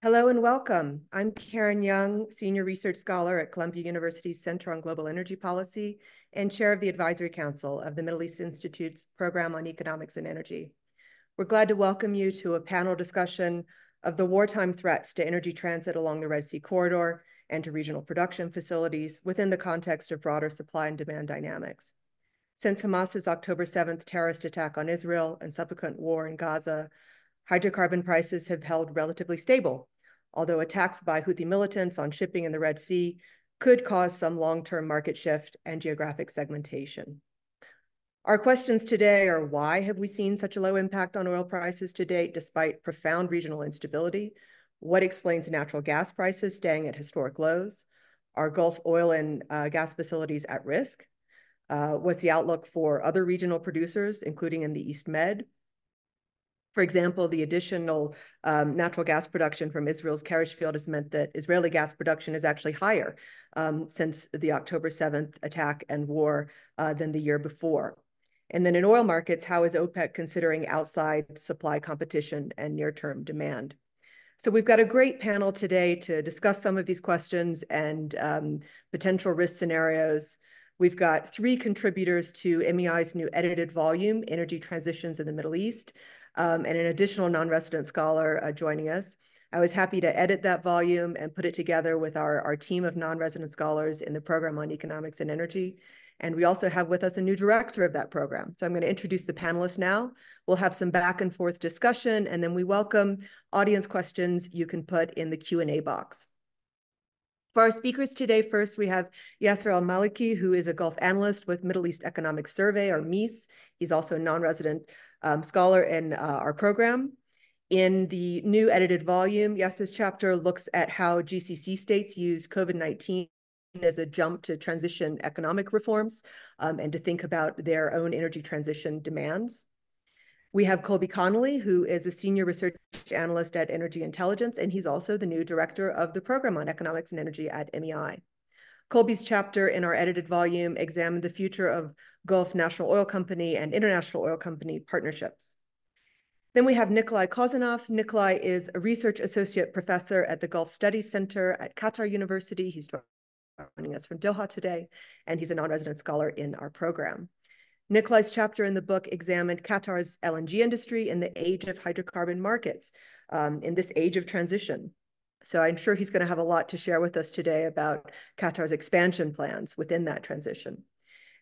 Hello and welcome. I'm Karen Young, Senior Research Scholar at Columbia University's Center on Global Energy Policy and Chair of the Advisory Council of the Middle East Institute's Program on Economics and Energy. We're glad to welcome you to a panel discussion of the wartime threats to energy transit along the Red Sea corridor and to regional production facilities within the context of broader supply and demand dynamics. Since Hamas's October 7th terrorist attack on Israel and subsequent war in Gaza, hydrocarbon prices have held relatively stable, although attacks by Houthi militants on shipping in the Red Sea could cause some long-term market shift and geographic segmentation. Our questions today are: why have we seen such a low impact on oil prices to date despite profound regional instability? What explains natural gas prices staying at historic lows? Are Gulf oil and gas facilities at risk? What's the outlook for other regional producers, including in the East Med? For example, the additional natural gas production from Israel's Karish field has meant that Israeli gas production is actually higher since the October 7th attack and war than the year before. And then in oil markets, how is OPEC considering outside supply competition and near-term demand? So we've got a great panel today to discuss some of these questions and potential risk scenarios. We've got three contributors to MEI's new edited volume, Energy Transitions in the Middle East, and an additional non-resident scholar joining us. I was happy to edit that volume and put it together with our team of non-resident scholars in the program on economics and energy. And we also have with us a new director of that program. So I'm going to introduce the panelists now. We'll have some back and forth discussion, and then we welcome audience questions you can put in the Q&A box. For our speakers today, first, we have Yasser Al-Maliki, who is a Gulf analyst with Middle East Economic Survey, or MEES. He's also a non-resident scholar in our program. In the new edited volume, Yasser's chapter looks at how GCC states use COVID-19 as a jump to transition economic reforms and to think about their own energy transition demands. We have Colby Connolly, who is a senior research analyst at Energy Intelligence, and he's also the new director of the program on economics and energy at MEI. Colby's chapter in our edited volume examined the future of Gulf National Oil Company and International Oil Company partnerships. Then we have Nikolai Kozanov. Nikolai is a research associate professor at the Gulf Studies Center at Qatar University. He's joining us from Doha today, and he's a non-resident scholar in our program. Nikolai's chapter in the book examined Qatar's LNG industry in the age of hydrocarbon markets, in this age of transition. So I'm sure he's going to have a lot to share with us today about Qatar's expansion plans within that transition.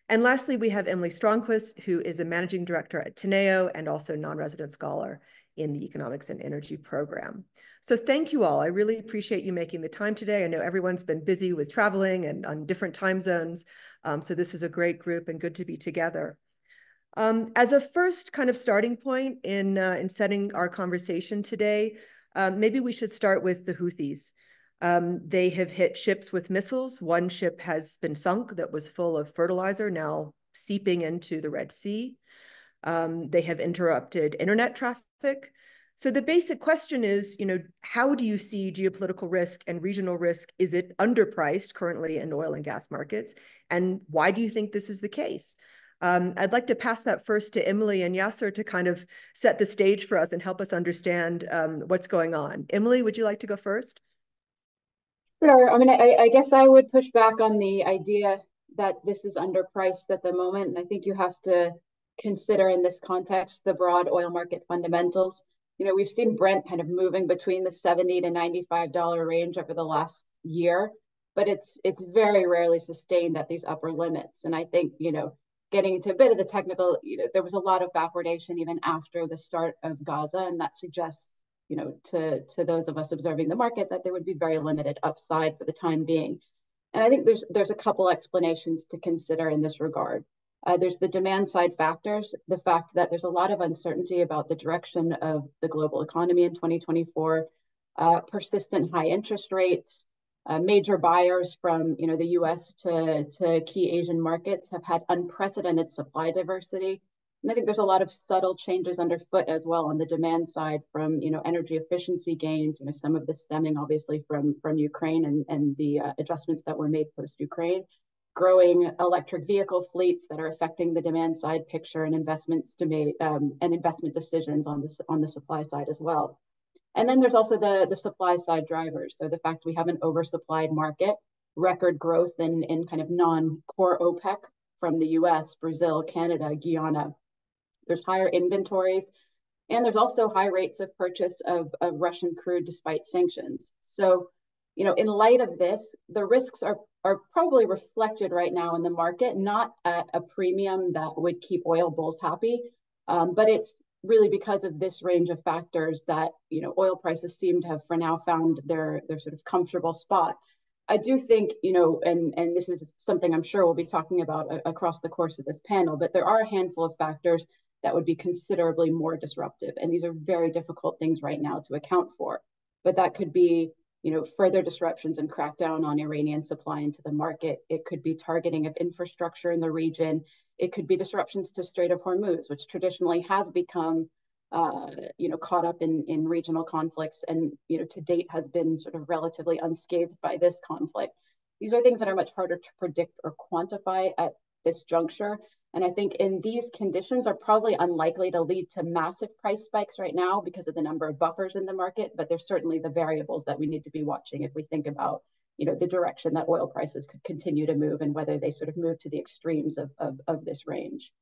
And lastly, we have Emily Strongquist, who is a managing director at Teneo and also non-resident scholar in the economics and energy program. So thank you all. I really appreciate you making the time today. I know everyone's been busy with traveling and on different time zones. So this is a great group and good to be together. As a first kind of starting point in setting our conversation today, maybe we should start with the Houthis. They have hit ships with missiles. One ship has been sunk that was full of fertilizer, now seeping into the Red Sea. They have interrupted internet traffic. So the basic question is, how do you see geopolitical risk and regional risk? Is it underpriced currently in oil and gas markets? And why do you think this is the case? I'd like to pass that first to Emily and Yasser to kind of set the stage for us and help us understand what's going on. Emily, would you like to go first? Sure. I mean, I guess I would push back on the idea that this is underpriced at the moment. And I think you have to consider in this context the broad oil market fundamentals. We've seen Brent kind of moving between the $70 to $95 range over the last year, but it's very rarely sustained at these upper limits. And I think, getting into a bit of the technical, there was a lot of backwardation even after the start of Gaza, and that suggests, to those of us observing the market, that there would be very limited upside for the time being. And I think there's a couple explanations to consider in this regard. There's the demand side factors, the fact that there's a lot of uncertainty about the direction of the global economy in 2024, persistent high interest rates, major buyers from the US to key Asian markets have had unprecedented supply diversity. And I think there's a lot of subtle changes underfoot as well on the demand side from energy efficiency gains, some of this stemming obviously from Ukraine and the adjustments that were made post-Ukraine, growing electric vehicle fleets that are affecting the demand side picture and investments to make and investment decisions on the supply side as well. And then there's also the supply side drivers. So the fact we have an oversupplied market, record growth in kind of non-core OPEC from the US, Brazil, Canada, Guyana. There's higher inventories, and there's also high rates of purchase of Russian crude despite sanctions. So, in light of this, the risks are probably reflected right now in the market, not at a premium that would keep oil bulls happy, but it's really because of this range of factors that oil prices seem to have for now found their sort of comfortable spot. I do think, and this is something I'm sure we'll be talking about across the course of this panel, but there are a handful of factors that would be considerably more disruptive. And these are very difficult things right now to account for. But that could be, further disruptions and crackdown on Iranian supply into the market. It could be targeting of infrastructure in the region. It could be disruptions to Strait of Hormuz, which traditionally has become caught up in regional conflicts and, to date has been sort of relatively unscathed by this conflict. These are things that are much harder to predict or quantify at this juncture. And I think in these conditions are probably unlikely to lead to massive price spikes right now because of the number of buffers in the market, but there's certainly the variables that we need to be watching if we think about, the direction that oil prices could continue to move and whether they sort of move to the extremes of this range.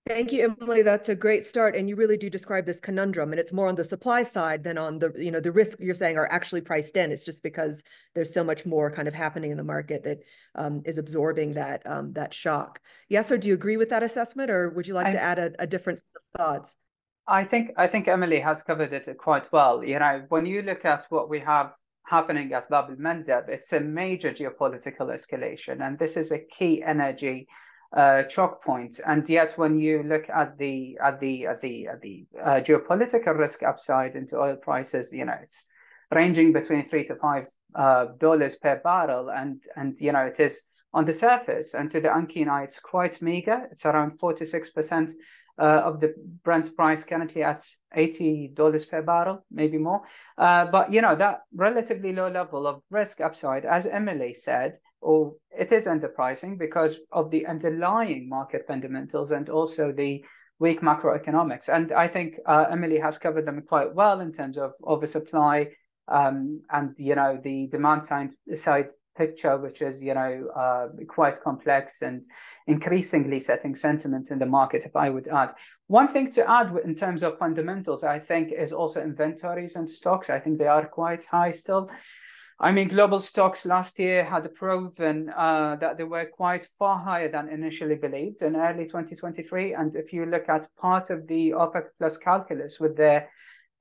Thank you, Emily. That's a great start. And you really do describe this conundrum, and it's more on the supply side than on the, the risk you're saying are actually priced in. It's just because there's so much more kind of happening in the market that is absorbing that shock. Yes, or do you agree with that assessment, or would you like to add a difference of thoughts? I think Emily has covered it quite well. When you look at what we have happening at Bab el-Mandeb, it's a major geopolitical escalation, and this is a key energy choke point. And yet, when you look at the geopolitical risk upside into oil prices, it's ranging between $3 to $5 per barrel, and it is on the surface and to the unkeen eye, it's quite meager. It's around 4 to 6% of the Brent price currently at $80 per barrel, maybe more. But that relatively low level of risk upside, as Emily said, it is underpricing because of the underlying market fundamentals and also the weak macroeconomics. And I think Emily has covered them quite well in terms of oversupply and the demand side picture, which is quite complex and increasingly setting sentiment in the market, if I would add. One thing to add in terms of fundamentals, I think, is also inventories and stocks. I think they are quite high still. I mean, global stocks last year had proven that they were quite far higher than initially believed in early 2023. And if you look at part of the OPEC plus calculus with their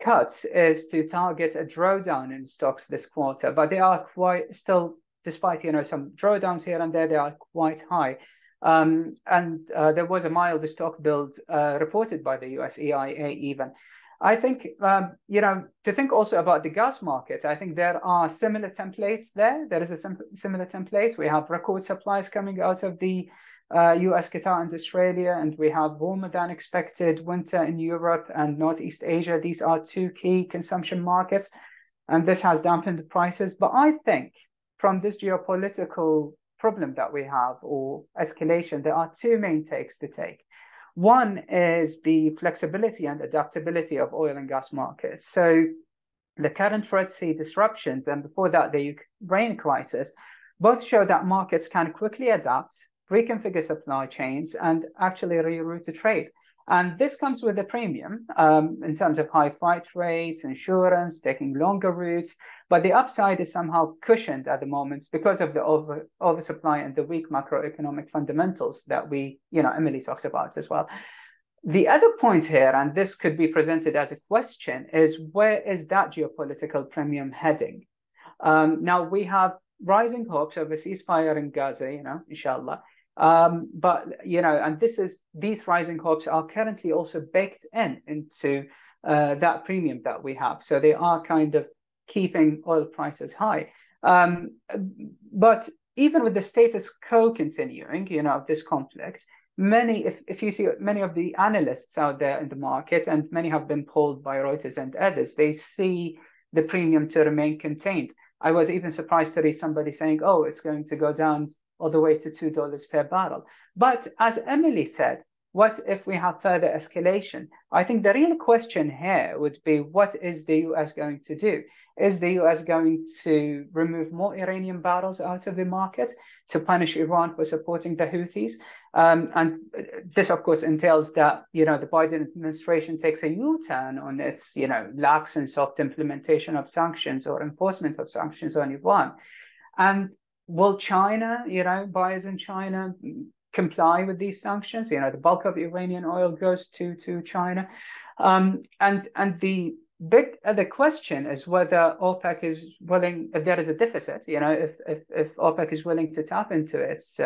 cuts is to target a drawdown in stocks this quarter, but they are quite still, despite some drawdowns here and there, they are quite high. And there was a mild stock build reported by the US EIA even. I think, to think also about the gas market, I think there are similar templates there. There is a similar template. We have record supplies coming out of the US, Qatar, and Australia, and we have warmer than expected winter in Europe and Northeast Asia. These are two key consumption markets, and this has dampened the prices. But I think from this geopolitical problem that we have, or escalation, there are two main takes to take. One is the flexibility and adaptability of oil and gas markets. So the current Red Sea disruptions and before that the Ukraine crisis both show that markets can quickly adapt, reconfigure supply chains, and actually reroute the trade. And this comes with a premium in terms of high freight rates, insurance, taking longer routes. But the upside is somehow cushioned at the moment because of the oversupply and the weak macroeconomic fundamentals that Emily talked about as well. The other point here, and this could be presented as a question, is where is that geopolitical premium heading? Now we have rising hopes of a ceasefire in Gaza, inshallah. But and these rising hopes are currently also baked into that premium that we have. So they are kind of keeping oil prices high. But even with the status quo continuing, of this conflict, if you see many of the analysts out there in the market, and many have been polled by Reuters and others, they see the premium to remain contained. I was even surprised to read somebody saying, it's going to go down all the way to $2 per barrel. But as Emily said, what if we have further escalation? I think the real question here would be, what is the US going to do? Is the US going to remove more Iranian barrels out of the market to punish Iran for supporting the Houthis? And this, of course, entails that, the Biden administration takes a U-turn on its, lax and soft implementation of sanctions or enforcement of sanctions on Iran. And will China, buyers in China comply with these sanctions? The bulk of Iranian oil goes to China. And the question is whether OPEC is willing, if there is a deficit, if OPEC is willing to tap into its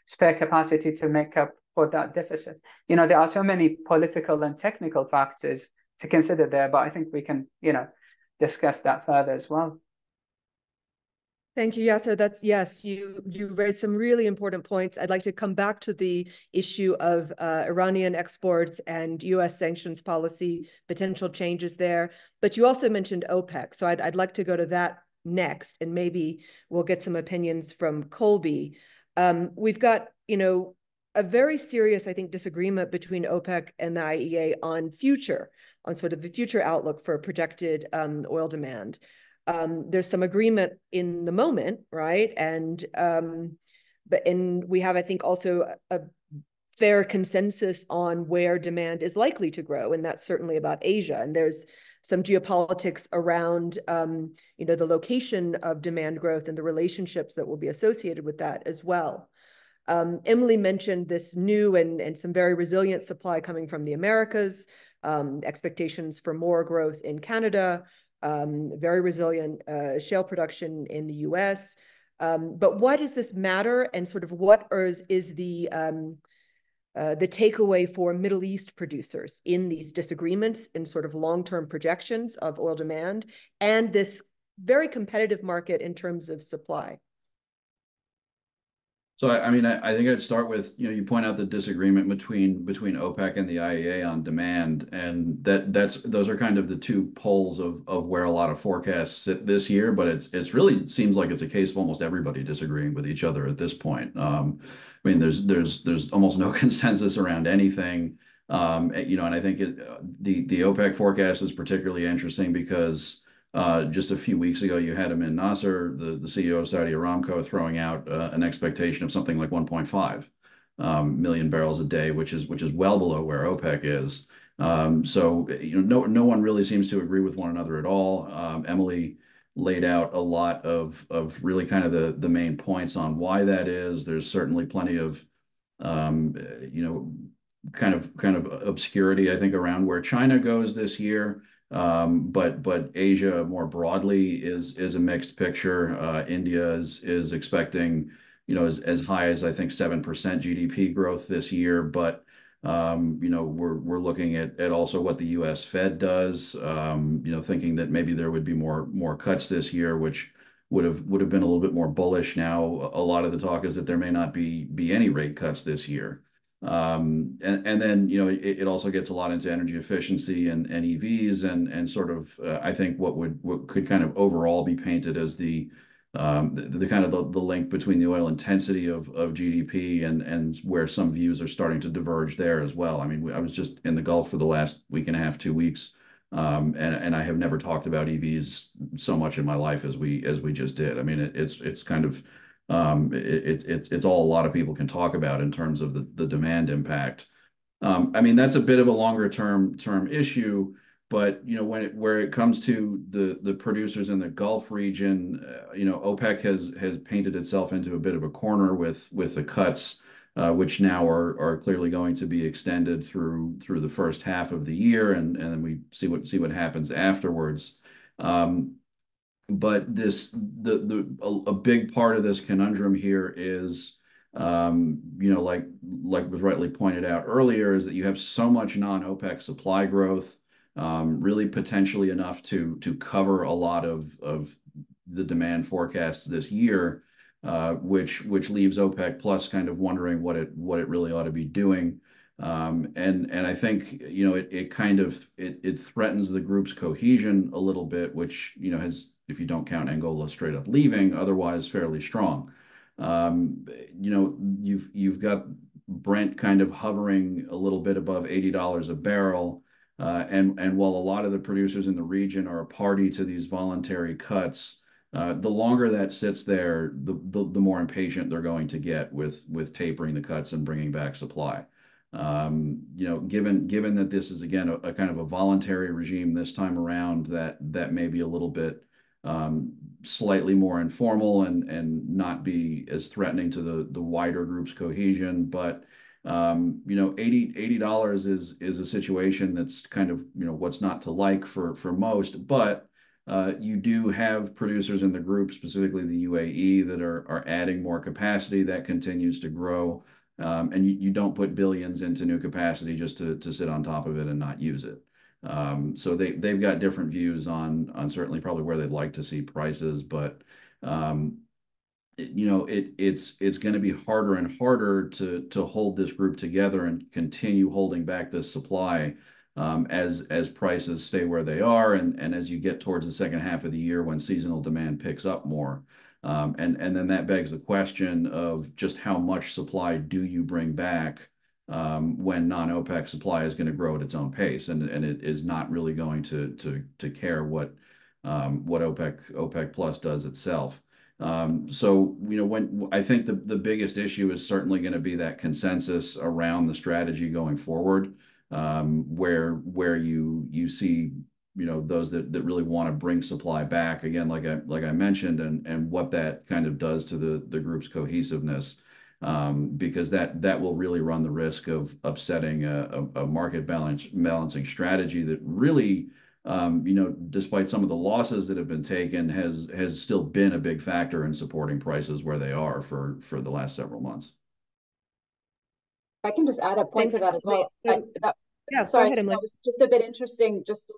spare capacity to make up for that deficit. There are so many political and technical factors to consider there, but I think we can, discuss that further as well. Thank you, Yasser. Yes, you raised some really important points. I'd like to come back to the issue of Iranian exports and U.S. sanctions policy, potential changes there. But you also mentioned OPEC. So I'd like to go to that next, and maybe we'll get some opinions from Colby. We've got, a very serious, I think, disagreement between OPEC and the IEA on sort of the future outlook for projected oil demand. There's some agreement in the moment, right? And we have, I think, also a fair consensus on where demand is likely to grow, and that's certainly about Asia. And there's some geopolitics around, the location of demand growth and the relationships that will be associated with that as well. Emily mentioned this new and some very resilient supply coming from the Americas, expectations for more growth in Canada, very resilient shale production in the US. But why does this matter, and sort of what is the takeaway for Middle East producers in these disagreements in sort of long-term projections of oil demand and this very competitive market in terms of supply? So I think I'd start with, you point out the disagreement between OPEC and the IEA on demand, and those are kind of the two poles of where a lot of forecasts sit this year. But it's really seems like it's a case of almost everybody disagreeing with each other at this point. There's almost no consensus around anything. And I think the OPEC forecast is particularly interesting because just a few weeks ago, you had Amin Nasser, the CEO of Saudi Aramco, throwing out an expectation of something like 1.5 million barrels a day, which is well below where OPEC is. So no one really seems to agree with one another at all. Emily laid out a lot of really kind of the main points on why that is. There's certainly plenty of kind of obscurity, I think, around where China goes this year. But Asia more broadly is a mixed picture. India is expecting, as high as I think 7% GDP growth this year. But we're looking at also what the U.S. Fed does. Thinking that maybe there would be more cuts this year, which would have been a little bit more bullish. Now a lot of the talk is that there may not be any rate cuts this year. And then it also gets a lot into energy efficiency and EVs and sort of I think what could kind of overall be painted as the kind of the link between the oil intensity of GDP and where some views are starting to diverge there as well. I mean, I was just in the Gulf for the last week and a half, 2 weeks, and I have never talked about EVs so much in my life as we just did. I mean, it's kind of it's all a lot of people can talk about in terms of the demand impact. I mean, that's a bit of a longer term issue, but where it comes to the producers in the Gulf region, OPEC has painted itself into a bit of a corner with the cuts, which now are clearly going to be extended through the first half of the year, and then we see what happens afterwards. But a big part of this conundrum here is, like was rightly pointed out earlier, is that you have so much non-OPEC supply growth, really potentially enough to cover a lot of the demand forecasts this year, which leaves OPEC Plus kind of wondering what it really ought to be doing. And I think it kind of threatens the group's cohesion a little bit, which has, if you don't count Angola straight up leaving, otherwise fairly strong. You've got Brent kind of hovering a little bit above $80 a barrel. And while a lot of the producers in the region are a party to these voluntary cuts, the longer that sits there, the more impatient they're going to get with tapering the cuts and bringing back supply. Given that this is again a kind of a voluntary regime this time around, that may be a little bit slightly more informal and not be as threatening to the wider group's cohesion, but $80 is a situation that's kind of what's not to like for most, but you do have producers in the group, specifically the UAE, that are adding more capacity that continues to grow. And you don't put billions into new capacity just to sit on top of it and not use it. So they've got different views on certainly probably where they'd like to see prices, but it's going to be harder and harder to hold this group together and continue holding back this supply as prices stay where they are, and as you get towards the second half of the year when seasonal demand picks up more. And then that begs the question of just how much supply do you bring back when non-OPEC supply is going to grow at its own pace, and it is not really going to care what OPEC Plus does itself. So when I think the biggest issue is certainly going to be that consensus around the strategy going forward, where you see those that really want to bring supply back again, like I mentioned, and what that kind of does to the group's cohesiveness, because that will really run the risk of upsetting a market balancing strategy that really, despite some of the losses that have been taken, has still been a big factor in supporting prices where they are for the last several months. I can just add a point to that as well. Yeah, sorry, go ahead, Emily. That was just a bit interesting. Just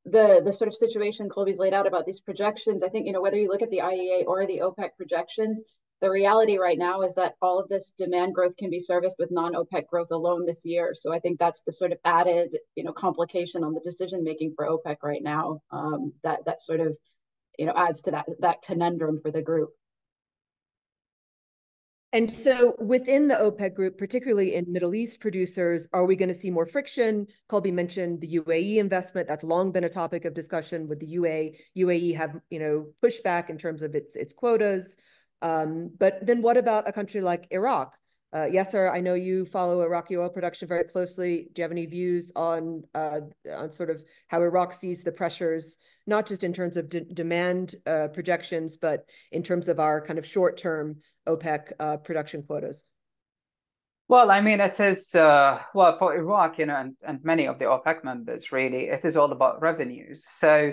the sort of situation Colby's laid out about these projections. I think whether you look at the IEA or the OPEC projections, the reality right now is that all of this demand growth can be serviced with non-OPEC growth alone this year. So I think that's the sort of added complication on the decision making for OPEC right now. That sort of adds to that conundrum for the group. And so within the OPEC group, particularly in Middle East producers, are we going to see more friction? Colby mentioned the UAE investment. That's long been a topic of discussion with the UAE have, pushed back in terms of its quotas. But then what about a country like Iraq? Yasser, I know you follow Iraqi oil production very closely. Do you have any views on sort of how Iraq sees the pressures, not just in terms of demand projections, but in terms of our kind of short-term OPEC production quotas? Well, I mean, it is, for Iraq, and many of the OPEC members, really, it is all about revenues. So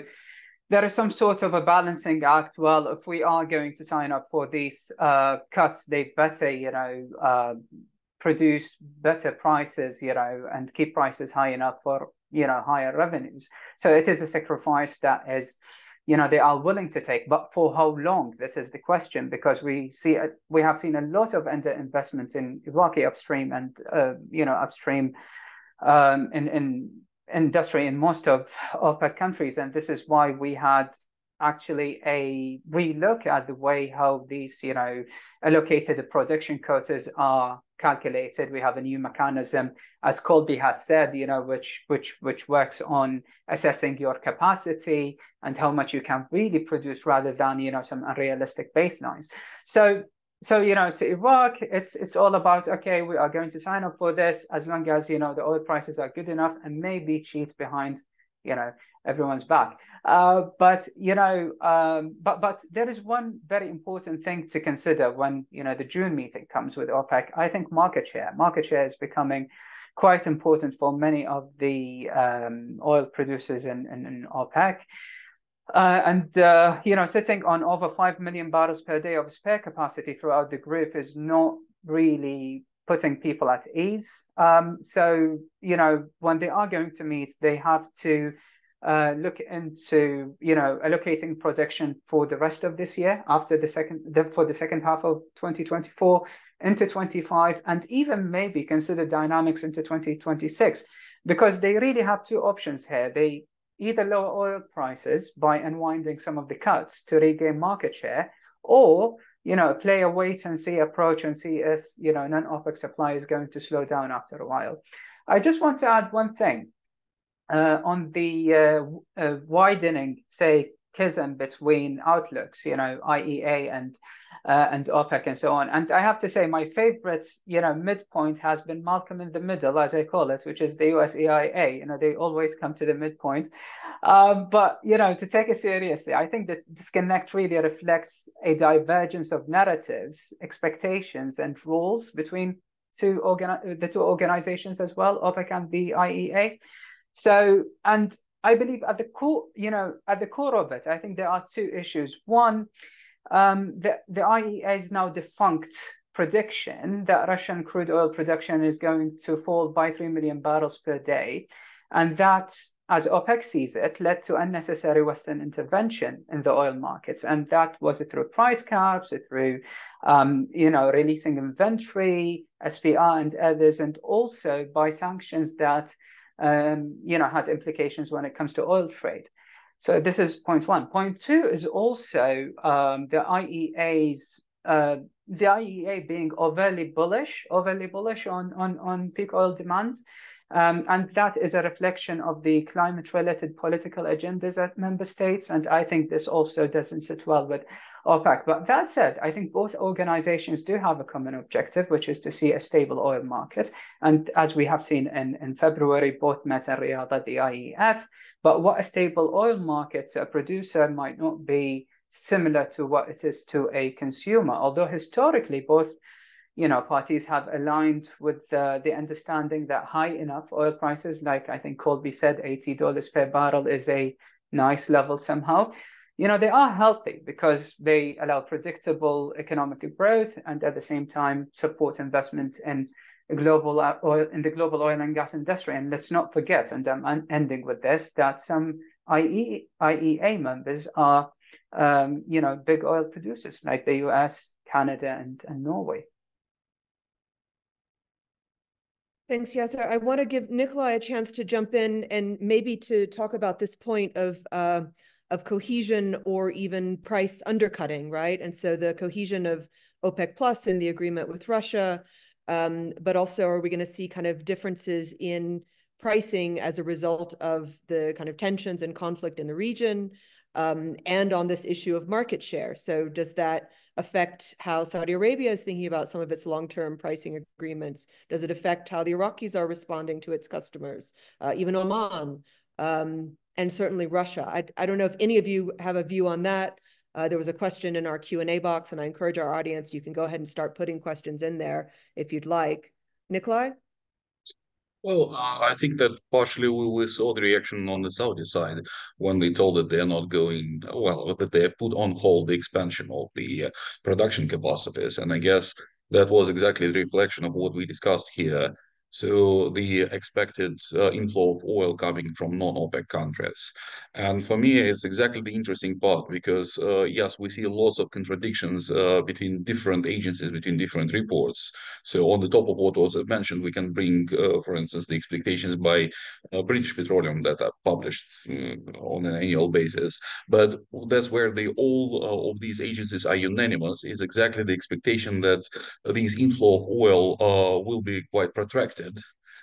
there is some sort of a balancing act. Well, if we are going to sign up for these cuts, they better, produce better prices, and keep prices high enough for, higher revenues. So it is a sacrifice that is, they are willing to take. But for how long? This is the question, because we have seen a lot of underinvestment in Iraqi upstream and, upstream in industry in most of OPEC countries. And this is why we had actually we look at the way how these, allocated production quotas are calculated. We have a new mechanism, as Colby has said, which works on assessing your capacity and how much you can really produce rather than, some unrealistic baselines. So to Iraq, it's all about, okay, we are going to sign up for this as long as, the oil prices are good enough and maybe cheat behind, everyone's back. But there is one very important thing to consider when, the June meeting comes with OPEC. I think market share. Market share is becoming quite important for many of the oil producers in OPEC. Sitting on over 5 million barrels per day of spare capacity throughout the group is not really putting people at ease. So, when they are going to meet, they have to look into, allocating production for the rest of this year, for the second half of 2024 into 25, and even maybe consider dynamics into 2026, because they really have two options here. They either lower oil prices by unwinding some of the cuts to regain market share, or play a wait and see approach and see if, non-OPEC supply is going to slow down after a while. I just want to add one thing on the widening, say, chasm between outlooks, IEA and OPEC and so on. And I have to say, my favorite, midpoint has been Malcolm in the middle, as I call it, which is the US EIA. They always come to the midpoint. But, to take it seriously, I think that disconnect really reflects a divergence of narratives, expectations, and rules between the two organizations as well, OPEC and the IEA. So, and I believe at the core of it, I think there are two issues. One, the IEA's now defunct prediction that Russian crude oil production is going to fall by 3 million barrels per day. And that, as OPEC sees it, led to unnecessary Western intervention in the oil markets. And that was through price caps, through, releasing inventory, SPR and others, and also by sanctions that had implications when it comes to oil trade. So this is point one. Point two is also the IEA being overly bullish on peak oil demand. And that is a reflection of the climate-related political agendas at member states. And I think this also doesn't sit well with OPEC. But that said, I think both organizations do have a common objective, which is to see a stable oil market. And as we have seen in February, both met in Riyadh at the IEF. But what a stable oil market to a producer might not be similar to what it is to a consumer, although historically both parties have aligned with the understanding that high enough oil prices, like I think Colby said, $80 per barrel is a nice level somehow. They are healthy because they allow predictable economic growth and at the same time support investment in the global oil and gas industry. And let's not forget, and I'm ending with this, that some IEA members are, big oil producers like the US, Canada, and Norway. Thanks, Yasser. I want to give Nikolai a chance to jump in and maybe to talk about this point of cohesion or even price undercutting, right? And so the cohesion of OPEC Plus in the agreement with Russia, but also are we going to see kind of differences in pricing as a result of the kind of tensions and conflict in the region, and on this issue of market share? So does that affect how Saudi Arabia is thinking about some of its long-term pricing agreements? Does it affect how the Iraqis are responding to its customers, even Oman, and certainly Russia? I don't know if any of you have a view on that. There was a question in our Q&A box, and I encourage our audience, you can go ahead and start putting questions in there if you'd like. Nikolai? Well, I think that partially we saw the reaction on the Saudi side when they told that they're not going, well, that they put on hold the expansion of the production capacities. And I guess that was exactly the reflection of what we discussed here. So the expected inflow of oil coming from non-OPEC countries. And for me, it's exactly the interesting part because, yes, we see lots of contradictions between different agencies, between different reports. So on the top of what was mentioned, we can bring, for instance, the expectations by British Petroleum that are published on an annual basis. But that's where all of these agencies are unanimous, is exactly the expectation that this inflow of oil will be quite protracted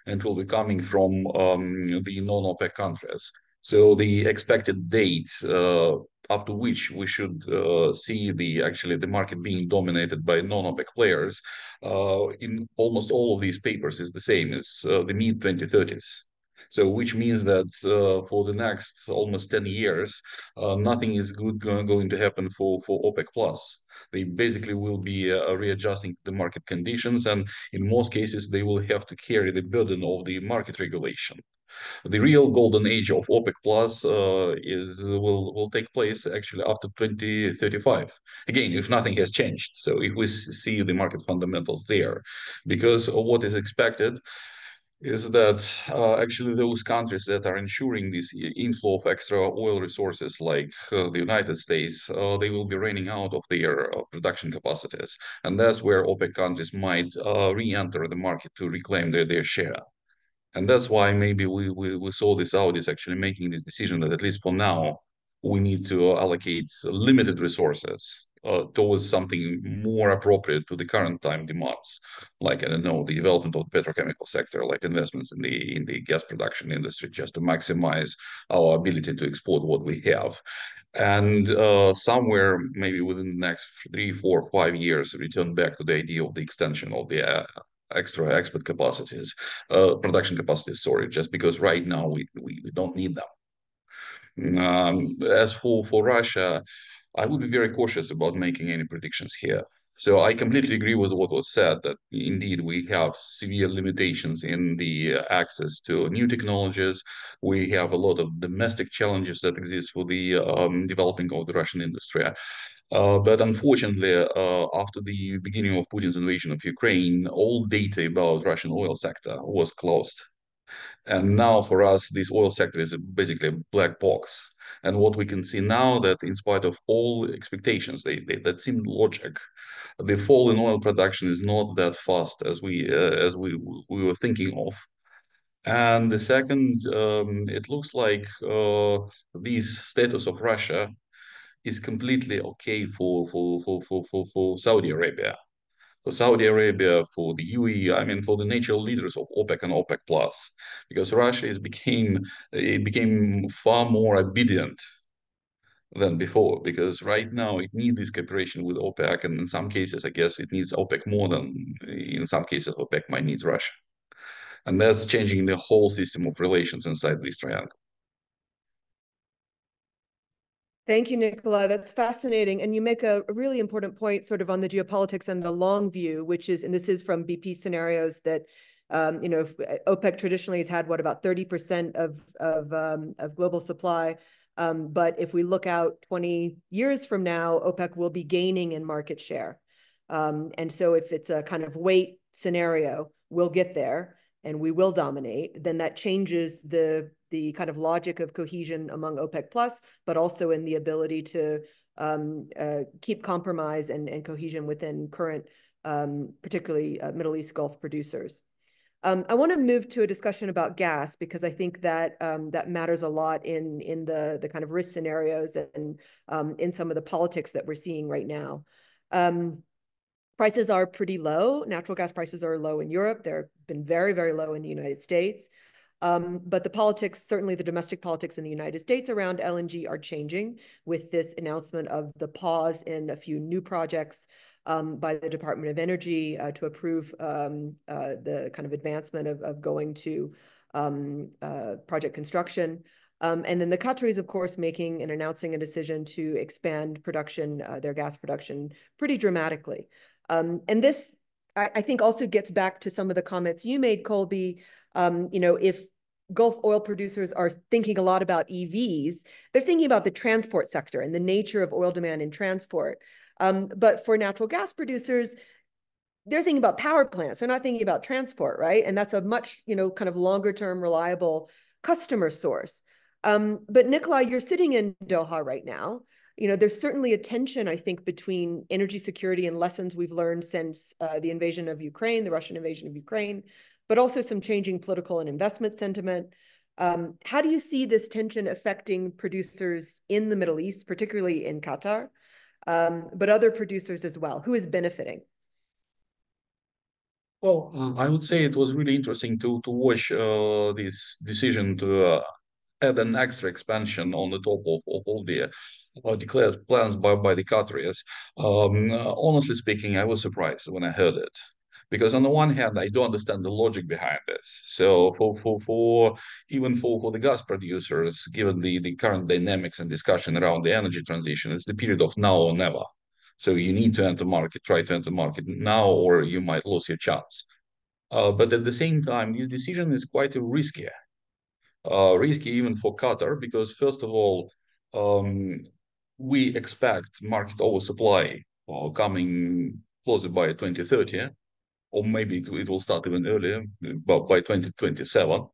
and will be coming from the non-OPEC countries. So the expected date up to which we should see the market being dominated by non-OPEC players in almost all of these papers is the same. It's the mid-2030s. So which means that for the next almost 10 years, nothing is good going to happen for OPEC Plus. They basically will be readjusting the market conditions, and in most cases, they will have to carry the burden of the market regulation. The real golden age of OPEC Plus will take place actually after 2035. Again, if nothing has changed. So if we see the market fundamentals there, because what is expected is that actually those countries that are ensuring this inflow of extra oil resources like the United States, they will be running out of their production capacities. And that's where OPEC countries might re-enter the market to reclaim their share. And that's why maybe we saw the Saudis actually making this decision that at least for now, we need to allocate limited resources towards something more appropriate to the current time demands, like, I don't know, the development of the petrochemical sector, like investments in the gas production industry, just to maximize our ability to export what we have. And somewhere maybe within the next 3, 4, 5 years, return back to the idea of the extension of the extra export capacities, production capacities, sorry, just because right now we don't need them. As for Russia, I would be very cautious about making any predictions here. So I completely agree with what was said, that indeed we have severe limitations in the access to new technologies. We have a lot of domestic challenges that exist for the developing of the Russian industry. But unfortunately, after the beginning of Putin's invasion of Ukraine, all data about Russian oil sector was closed. And now for us, this oil sector is basically a black box. And what we can see now, that in spite of all expectations that seemed logic, the fall in oil production is not that fast as we were thinking of. And the second, it looks like this status of Russia is completely okay for Saudi Arabia. For Saudi Arabia, for the UAE, I mean, for the natural leaders of OPEC and OPEC plus, because Russia became far more obedient than before. Because right now it needs this cooperation with OPEC, and in some cases, I guess it needs OPEC more than in some cases OPEC might need Russia, and that's changing the whole system of relations inside this triangle. Thank you, Nicola. That's fascinating. And you make a really important point sort of on the geopolitics and the long view, which is, and this is from BP scenarios, that OPEC traditionally has had, what, about 30% of global supply. But if we look out 20 years from now, OPEC will be gaining in market share. And so if it's a kind of wait scenario, we'll get there and we will dominate, then that changes the kind of logic of cohesion among OPEC plus, but also in the ability to keep compromise and cohesion within current, particularly Middle East Gulf producers. I want to move to a discussion about gas, because I think that that matters a lot in the kind of risk scenarios and in some of the politics that we're seeing right now. Prices are pretty low. Natural gas prices are low in Europe. They've been very, very low in the United States. But the politics, certainly the domestic politics in the United States around LNG, are changing with this announcement of the pause in a few new projects by the Department of Energy to approve the kind of advancement of going to project construction. And then the Qataris, of course, making and announcing a decision to expand production, their gas production, pretty dramatically. And this, I think, also gets back to some of the comments you made, Colby. If Gulf oil producers are thinking a lot about EVs, they're thinking about the transport sector and the nature of oil demand in transport. But for natural gas producers, they're thinking about power plants. They're not thinking about transport, right? And that's a much, kind of longer term, reliable customer source. But Nicola, you're sitting in Doha right now. There's certainly a tension, I think, between energy security and lessons we've learned since the invasion of Ukraine, the Russian invasion of Ukraine, but also some changing political and investment sentiment. How do you see this tension affecting producers in the Middle East, particularly in Qatar, but other producers as well? Who is benefiting? Well, I would say it was really interesting to watch this decision to add an extra expansion on the top of all the declared plans by the Qataris. Honestly speaking, I was surprised when I heard it, because on the one hand, I do understand the logic behind this. So for even for the gas producers, given the current dynamics and discussion around the energy transition, it's the period of now or never. So you need to enter market, try to enter market now, or you might lose your chance. But at the same time, this decision is quite risky. Risky even for Qatar, because first of all, we expect market oversupply coming closer by 2030, or maybe it will start even earlier, but by 2027.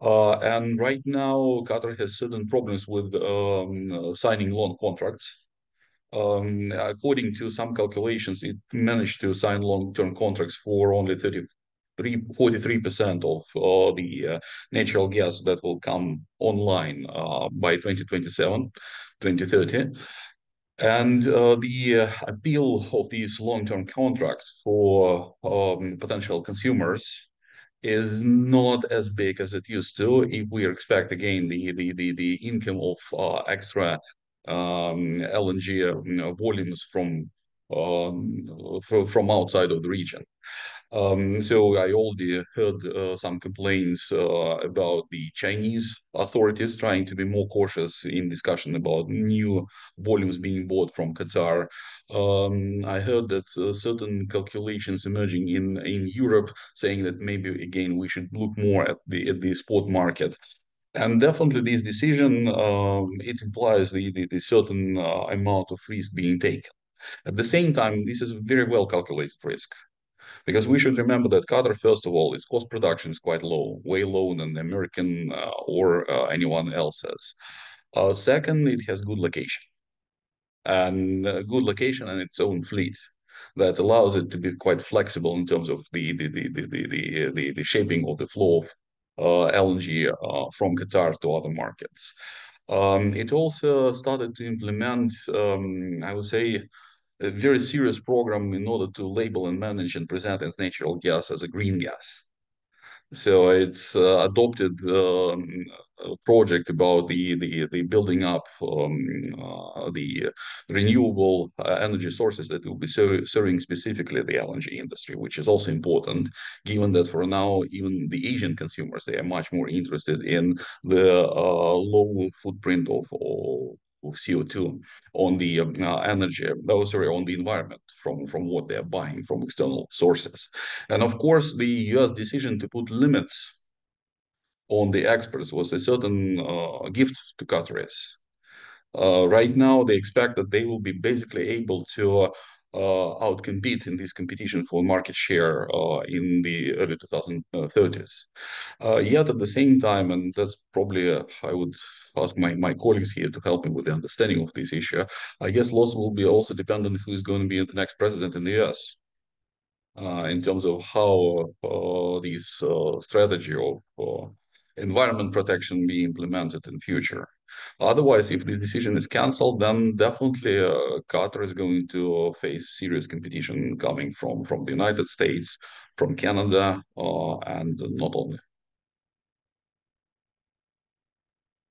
And right now, Qatar has certain problems with signing long contracts. According to some calculations, it managed to sign long-term contracts for only 43% of the natural gas that will come online by 2027, 2030. And the appeal of these long-term contracts for potential consumers is not as big as it used to if we expect again the income of extra LNG volumes from outside of the region. So I already heard some complaints about the Chinese authorities trying to be more cautious in discussion about new volumes being bought from Qatar. I heard that certain calculations emerging in Europe saying that maybe again we should look more at the spot market. And definitely this decision, it implies the certain amount of risk being taken. At the same time, this is a very well calculated risk. Because we should remember that Qatar, first of all, its cost production is quite low, way lower than the American or anyone else's. Second, it has good location good location and its own fleet that allows it to be quite flexible in terms of the shaping of the flow of LNG from Qatar to other markets. It also started to implement, I would say, a very serious program in order to label and manage and present its natural gas as a green gas. So it's adopted a project about the building up the renewable energy sources that will be serving specifically the LNG industry, which is also important, given that for now, even the Asian consumers, they are much more interested in the low footprint of CO2 on the energy, on the environment from what they're buying from external sources. And of course, the US decision to put limits on the exports was a certain gift to Qataris. Right now, they expect that they will be basically able to outcompete in this competition for market share in the early 2030s. Yet at the same time, and that's probably, I would ask my colleagues here to help me with the understanding of this issue, I guess lots will be also dependent who is going to be the next president in the US. In terms of how this strategy of environment protection be implemented in future. Otherwise, if this decision is cancelled, then definitely Qatar is going to face serious competition coming from the United States, from Canada, and not only.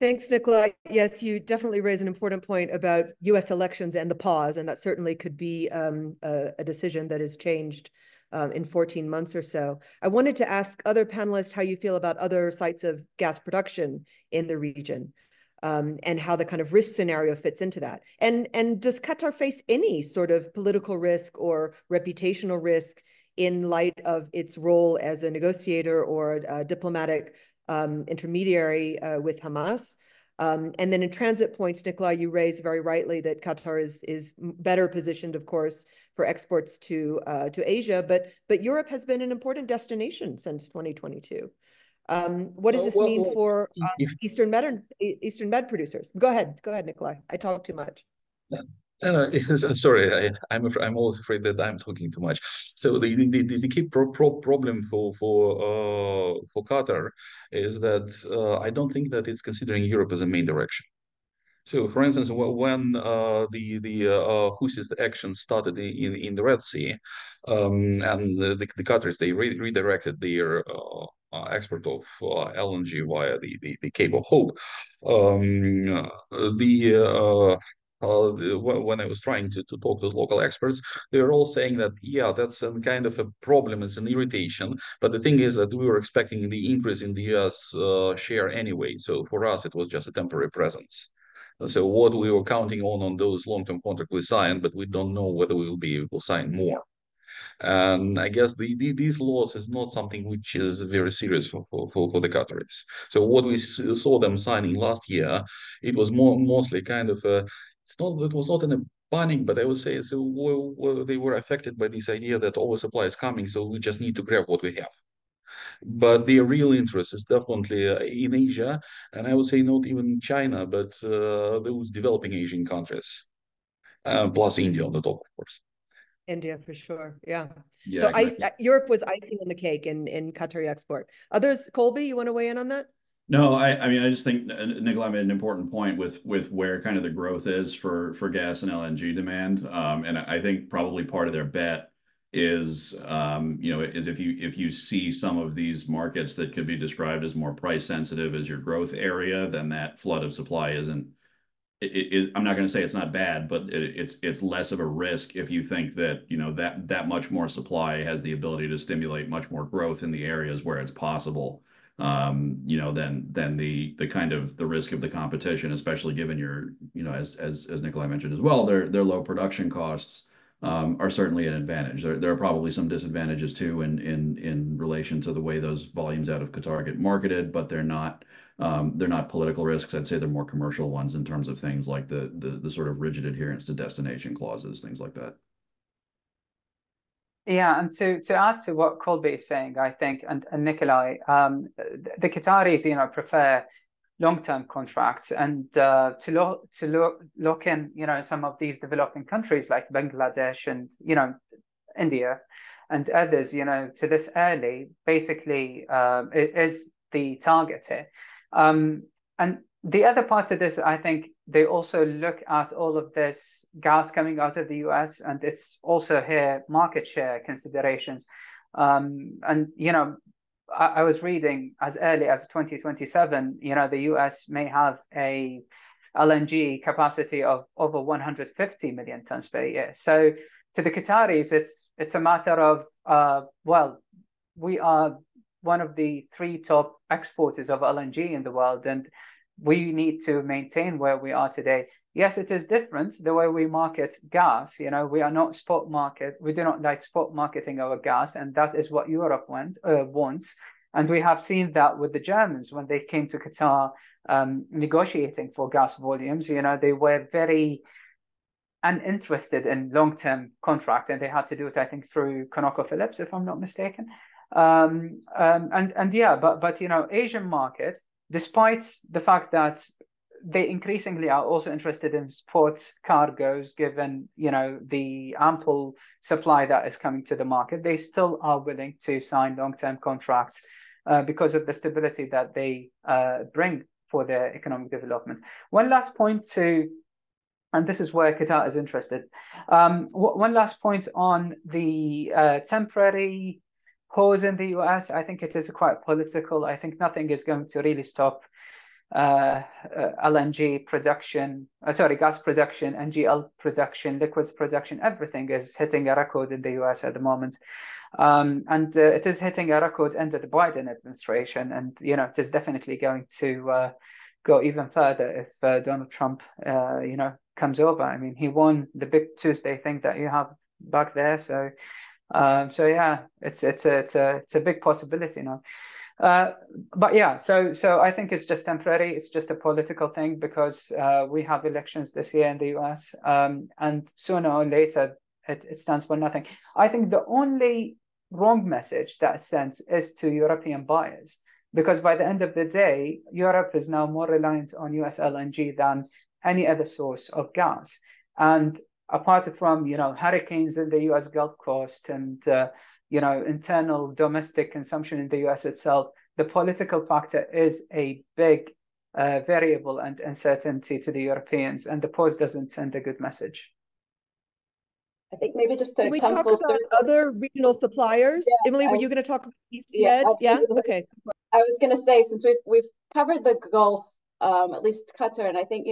Thanks, Nicola. Yes, you definitely raise an important point about U.S. elections and the pause, and that certainly could be a decision that is changed in 14 months or so. I wanted to ask other panelists how you feel about other sites of gas production in the region, and how the kind of risk scenario fits into that. And does Qatar face any sort of political risk or reputational risk in light of its role as a negotiator or a diplomatic intermediary with Hamas? And then in transit points, Nicola, you raised very rightly that Qatar is better positioned, of course, for exports to Asia, but Europe has been an important destination since 2022. What does this mean for Eastern Med producers? Go ahead, Nicola. I talk too much. Sorry, I'm always afraid that I'm talking too much. So the key problem for Qatar is that I don't think that it's considering Europe as a main direction. So, for instance, when the Houthis action started in the Red Sea, and the Qataris, they redirected their export of LNG via the Cape of Hope. When I was trying to talk to local experts, they were all saying that, yeah, that's some kind of a problem, it's an irritation. But the thing is that we were expecting the increase in the US share anyway. So for us, it was just a temporary presence. So what we were counting on those long-term contracts we signed, but we don't know whether we will be able to sign more. And I guess these laws is not something which is very serious for the Qataris. So what we saw them signing last year, it was mostly kind of a, it was not in a panic, but I would say so they were affected by this idea that oversupply is coming, so we just need to grab what we have. But the real interest is definitely in Asia, and I would say not even China, but those developing Asian countries, plus India on the top, of course. India for sure. Yeah. Yeah, So exactly. Europe was icing on the cake in Qatari export. Others, Colby, you want to weigh in on that? No, I mean, I just think Nikolai made an important point with where kind of the growth is for gas and LNG demand. And I think probably part of their bet is, is if you see some of these markets that could be described as more price sensitive as your growth area, then that flood of supply isn't I'm not going to say it's not bad, but it's less of a risk if you think that that much more supply has the ability to stimulate much more growth in the areas where it's possible. Than the kind of the risk of the competition, especially given as Nikolai mentioned as well, their low production costs are certainly an advantage. There are probably some disadvantages too in relation to the way those volumes out of Qatar get marketed, but they're not political risks. I'd say they're more commercial ones in terms of things like the sort of rigid adherence to destination clauses, things like that. Yeah, and to add to what Colby is saying, I think, and Nikolai, the Qataris, prefer long-term contracts, and to lock in, some of these developing countries like Bangladesh and India and others, to this early, basically, it is the target here. And the other part of this, I think, they also look at all of this gas coming out of the US, and it's also here market share considerations. I was reading as early as 2027, the US may have a LNG capacity of over 150 million tons per year. So to the Qataris, it's a matter of, we are one of the 3 top exporters of LNG in the world, and we need to maintain where we are today. Yes, it is different the way we market gas. We are not spot market. We do not like spot marketing our gas, and that is what Europe wants. And we have seen that with the Germans when they came to Qatar negotiating for gas volumes. They were very uninterested in long-term contract, and they had to do it, I think, through ConocoPhillips, if I'm not mistaken. Asian market, despite the fact that they increasingly are also interested in spot cargoes, given the ample supply that is coming to the market, they still are willing to sign long-term contracts because of the stability that they bring for their economic development. One last point and this is where Qatar is interested. One last point on the temporary pause in the US. I think it is quite political. I think nothing is going to really stop LNG production, gas production, NGL production, liquids production. Everything is hitting a record in the US at the moment. And it is hitting a record under the Biden administration. And, it is definitely going to go even further if Donald Trump, comes over. I mean, he won the big Tuesday thing that you have back there. So yeah, it's a big possibility now. But yeah, so I think it's just temporary. It's just a political thing because we have elections this year in the US, and sooner or later it stands for nothing. I think the only wrong message that sends is to European buyers, because by the end of the day, Europe is now more reliant on US LNG than any other source of gas. And apart from, hurricanes in the US Gulf Coast and, internal domestic consumption in the US itself, the political factor is a big variable and uncertainty to the Europeans, and the pause doesn't send a good message. I think maybe just to Can we talk about other regional suppliers? Yeah, Emily, were you going to talk about East Yeah, Med? Yeah, absolutely. okay. I was going to say, since we've covered the Gulf, at least Qatar, and I think,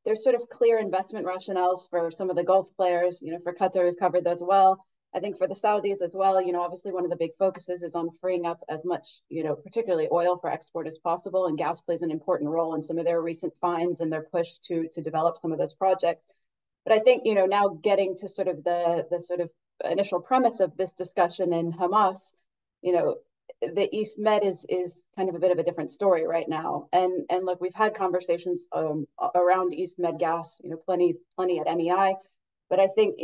there's sort of clear investment rationales for some of the Gulf players. For Qatar, we've covered those well. I think for the Saudis as well, obviously one of the big focuses is on freeing up as much, particularly oil for export as possible, and gas plays an important role in some of their recent finds and their push to develop some of those projects. But I think, now getting to sort of the sort of initial premise of this discussion in Hamas, the East Med is kind of a bit of a different story right now. And look, we've had conversations around East Med gas, plenty at MEI. But I think,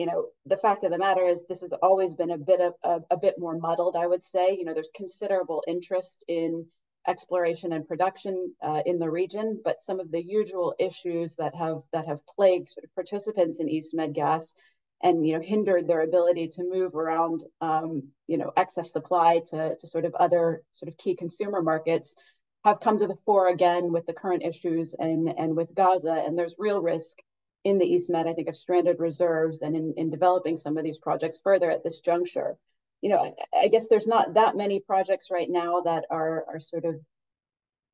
the fact of the matter is this has always been a bit more muddled, I would say. There's considerable interest in exploration and production in the region, but some of the usual issues that have plagued sort of participants in East Med gas, and hindered their ability to move around excess supply to sort of other sort of key consumer markets, have come to the fore again with the current issues and with Gaza. And there's real risk in the East Med, I think, of stranded reserves and in developing some of these projects further at this juncture. I guess there's not that many projects right now that are sort of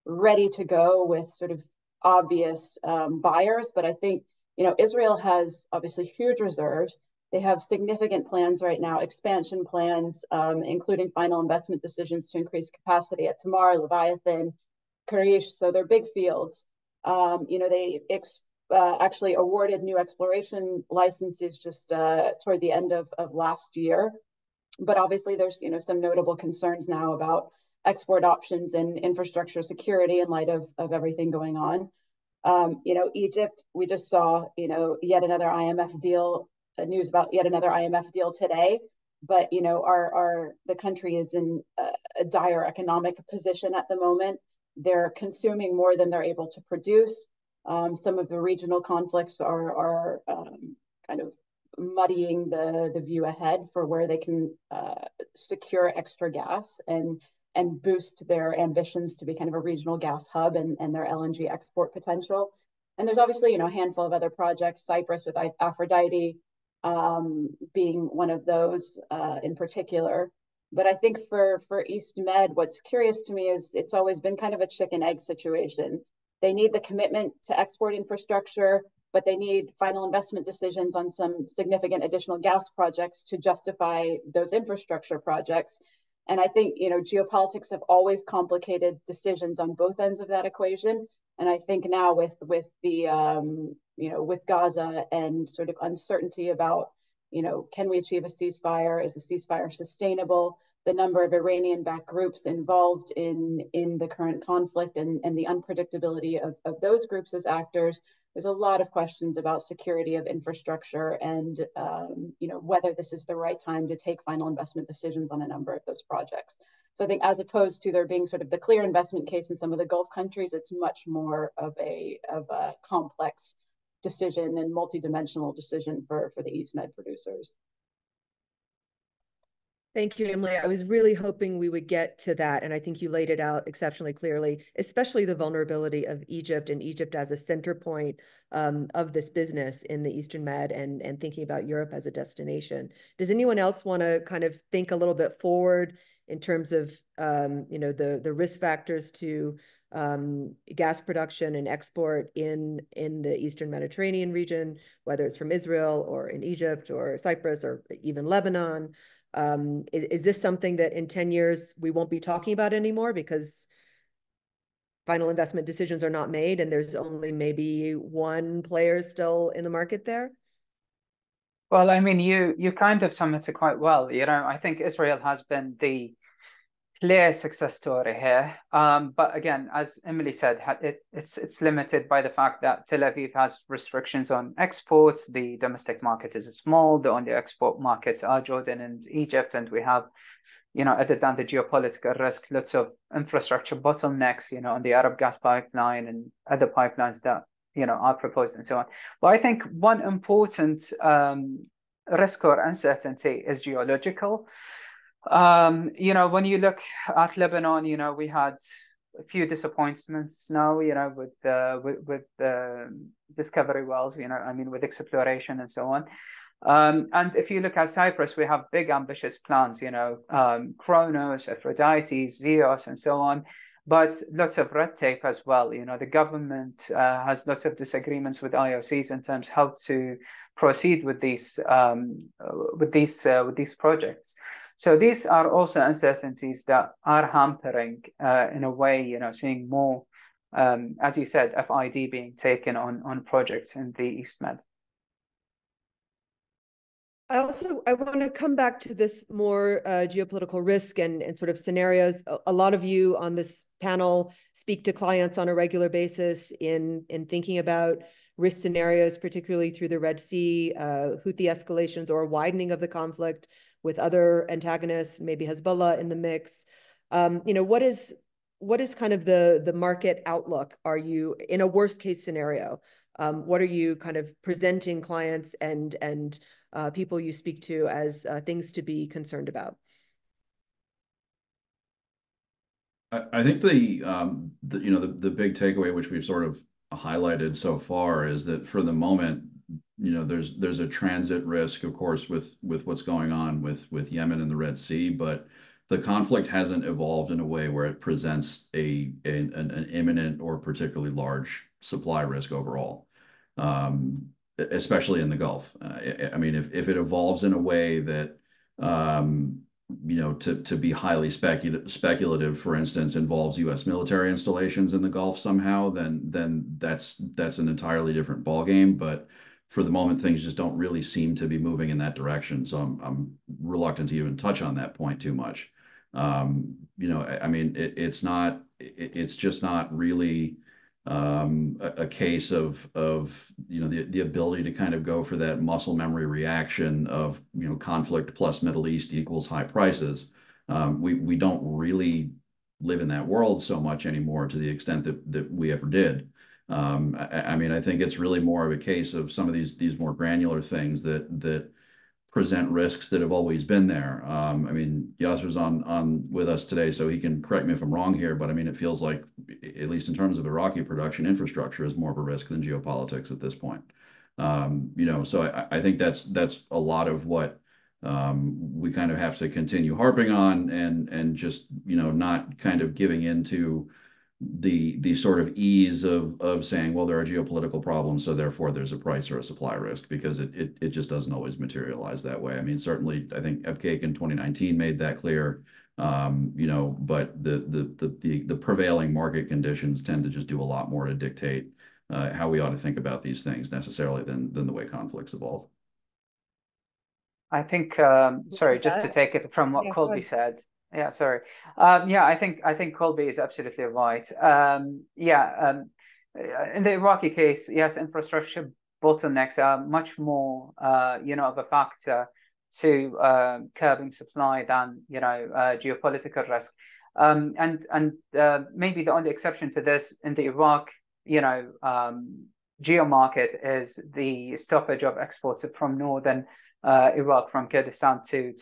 ready to go with sort of obvious buyers, but I think Israel has obviously huge reserves. They have significant plans right now, expansion plans, including final investment decisions to increase capacity at Tamar, Leviathan, Karish. So they're big fields. They actually awarded new exploration licenses just toward the end of last year. But obviously there's some notable concerns now about export options and infrastructure security in light of everything going on. Egypt, we just saw, yet another IMF deal, news about yet another IMF deal today. But, the country is in a dire economic position at the moment. They're consuming more than they're able to produce. Some of the regional conflicts are kind of muddying the view ahead for where they can secure extra gas and boost their ambitions to be kind of a regional gas hub and their LNG export potential. And there's obviously, a handful of other projects, Cyprus with Aphrodite being one of those in particular. But I think for East Med, what's curious to me is it's always been kind of a chicken egg situation. They need the commitment to export infrastructure, but they need final investment decisions on some significant additional gas projects to justify those infrastructure projects. And I think, geopolitics have always complicated decisions on both ends of that equation. And I think now with the, with Gaza and sort of uncertainty about, can we achieve a ceasefire? Is the ceasefire sustainable? The number of Iranian-backed groups involved in the current conflict and the unpredictability of those groups as actors, there's a lot of questions about security of infrastructure and whether this is the right time to take final investment decisions on a number of those projects. So I think as opposed to there being sort of the clear investment case in some of the Gulf countries, it's much more of a complex decision and multidimensional decision for the East Med producers. Thank you, Emily. I was really hoping we would get to that, and I think you laid it out exceptionally clearly, especially the vulnerability of Egypt and Egypt as a center point of this business in the Eastern Med and thinking about Europe as a destination. Does anyone else want to kind of think a little bit forward in terms of the risk factors to gas production and export in the Eastern Mediterranean region, whether it's from Israel or in Egypt or Cyprus or even Lebanon? Is this something that in 10 years we won't be talking about anymore because final investment decisions are not made and there's only maybe one player still in the market there? Well, I mean, you kind of summed it quite well. I think Israel has been the clear success story here. But again, as Emily said, it's limited by the fact that Tel Aviv has restrictions on exports. The domestic market is small. The only export markets are Jordan and Egypt. And we have, other than the geopolitical risk, lots of infrastructure bottlenecks, on the Arab gas pipeline and other pipelines that, are proposed and so on. But I think one important risk or uncertainty is geological. When you look at Lebanon, we had a few disappointments now, with discovery wells, with exploration and so on. And if you look at Cyprus, we have big ambitious plans, Kronos, Aphrodite, Zeus, and so on, but lots of red tape as well. The government has lots of disagreements with IOCs in terms of how to proceed with these projects. So these are also uncertainties that are hampering, in a way, seeing more, as you said, FID being taken on projects in the East Med. I want to come back to this more geopolitical risk and sort of scenarios. A lot of you on this panel speak to clients on a regular basis in thinking about risk scenarios, particularly through the Red Sea, Houthi escalations or widening of the conflict with other antagonists, maybe Hezbollah in the mix. What is kind of the market outlook? Are you in a worst case scenario? What are you kind of presenting clients and people you speak to as things to be concerned about? I think the big takeaway, which we've sort of highlighted so far, is that for the moment, there's a transit risk, of course, with what's going on with Yemen and the Red Sea, but the conflict hasn't evolved in a way where it presents an imminent or particularly large supply risk overall, especially in the Gulf. I mean, if it evolves in a way that to be highly speculative, for instance, involves U.S. military installations in the Gulf somehow, then that's an entirely different ballgame. But for the moment, things just don't really seem to be moving in that direction. So I'm reluctant to even touch on that point too much. I mean, it's just not really a case of the ability to kind of go for that muscle memory reaction of conflict plus Middle East equals high prices. We don't really live in that world so much anymore to the extent that we ever did. I mean, I think it's really more of a case of some of these more granular things that present risks that have always been there. I mean, Yasser's on with us today, so he can correct me if I'm wrong here, but I mean, it feels like, at least in terms of Iraqi production, infrastructure is more of a risk than geopolitics at this point. So I think that's a lot of what we kind of have to continue harping on, and just not kind of giving into the sort of ease of saying, well, there are geopolitical problems, so therefore there's a price or a supply risk, because it just doesn't always materialize that way. I mean, certainly, I think OPEC in 2019 made that clear, but the prevailing market conditions tend to just do a lot more to dictate how we ought to think about these things necessarily than the way conflicts evolve. I think, sorry, just to take it from what Colby said. Yeah, sorry. I think Colby is absolutely right. In the Iraqi case, yes, infrastructure bottlenecks are much more, of a factor to curbing supply than geopolitical risk. And maybe the only exception to this in the Iraq, geo market is the stoppage of exports from northern Iraq, from Kurdistan to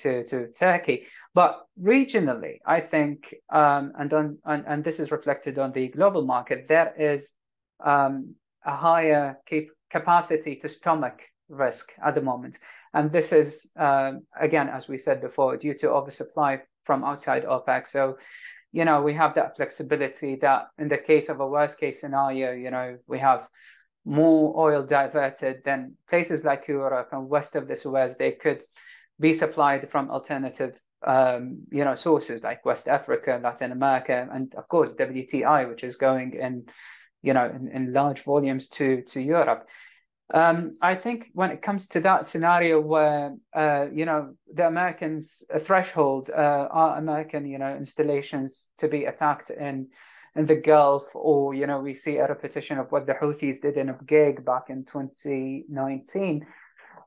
Turkey. But regionally, I think, and this is reflected on the global market, there is a higher capacity to stomach risk at the moment. And this is, again, as we said before, due to oversupply from outside OPEC. So, we have that flexibility that in the case of a worst case scenario, we have more oil diverted, than places like Europe and west of the Suez, they could be supplied from alternative sources like West Africa, Latin America, and of course WTI, which is going in large volumes to Europe. I think when it comes to that scenario where the Americans' threshold are American installations to be attacked in the Gulf, or we see a repetition of what the Houthis did in Gig back in 2019.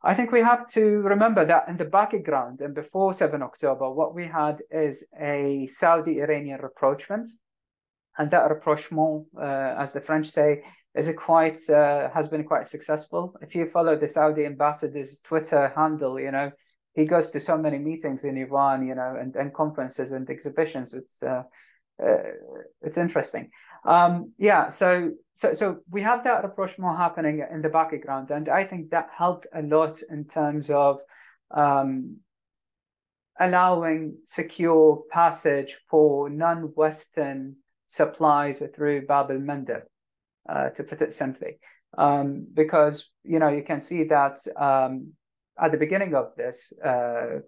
I think we have to remember that in the background and before 7 October, what we had is a Saudi-Iranian rapprochement, and that rapprochement, as the French say, is has been quite successful. If you follow the Saudi ambassador's Twitter handle, he goes to so many meetings in Iran, and conferences and exhibitions. It's interesting. So we have that rapprochement happening in the background, and I think that helped a lot in terms of allowing secure passage for non-Western supplies through Bab el-Mandeb, to put it simply, because you can see that at the beginning of this